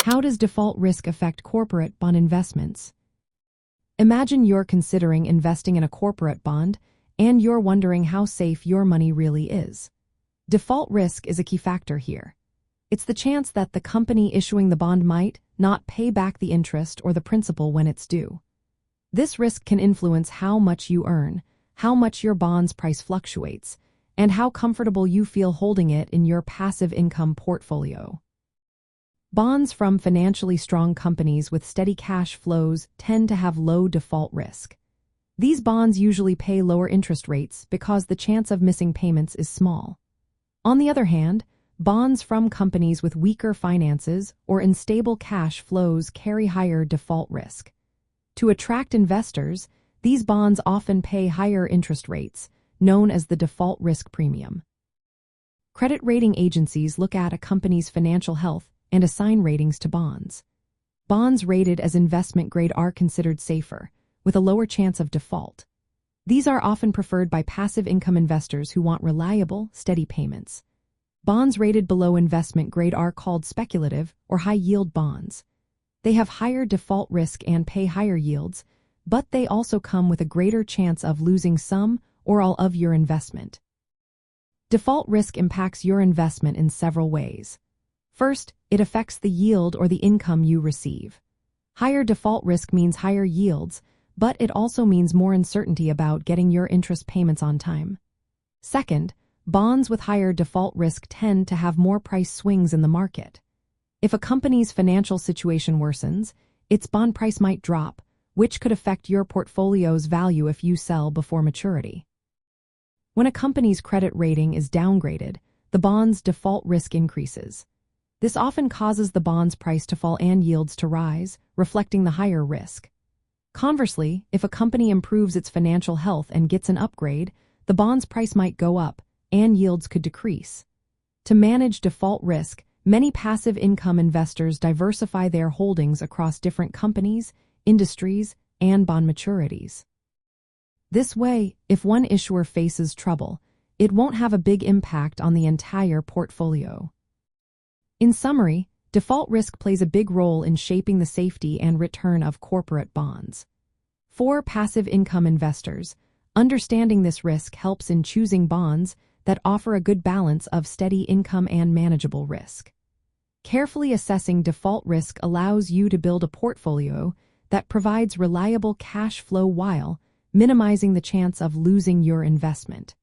How does default risk affect corporate bond investments? Imagine you're considering investing in a corporate bond, and you're wondering how safe your money really is. Default risk is a key factor here. It's the chance that the company issuing the bond might not pay back the interest or the principal when it's due. This risk can influence how much you earn, how much your bond's price fluctuates, and how comfortable you feel holding it in your passive income portfolio. Bonds from financially strong companies with steady cash flows tend to have low default risk. These bonds usually pay lower interest rates because the chance of missing payments is small. On the other hand, bonds from companies with weaker finances or unstable cash flows carry higher default risk. To attract investors, these bonds often pay higher interest rates, known as the default risk premium. Credit rating agencies look at a company's financial health and assign ratings to bonds. Bonds rated as investment grade are considered safer, with a lower chance of default. These are often preferred by passive income investors who want reliable, steady payments. Bonds rated below investment grade are called speculative or high-yield bonds. They have higher default risk and pay higher yields, but they also come with a greater chance of losing some or all of your investment. Default risk impacts your investment in several ways. First, it affects the yield or the income you receive. Higher default risk means higher yields, but it also means more uncertainty about getting your interest payments on time. Second, bonds with higher default risk tend to have more price swings in the market. If a company's financial situation worsens, its bond price might drop, which could affect your portfolio's value if you sell before maturity. When a company's credit rating is downgraded, the bond's default risk increases. This often causes the bond's price to fall and yields to rise, reflecting the higher risk. Conversely, if a company improves its financial health and gets an upgrade, the bond's price might go up, and yields could decrease. To manage default risk, many passive income investors diversify their holdings across different companies, industries, and bond maturities. This way, if one issuer faces trouble, it won't have a big impact on the entire portfolio. In summary, default risk plays a big role in shaping the safety and return of corporate bonds. For passive income investors, understanding this risk helps in choosing bonds that offer a good balance of steady income and manageable risk. Carefully assessing default risk allows you to build a portfolio that provides reliable cash flow while minimizing the chance of losing your investment.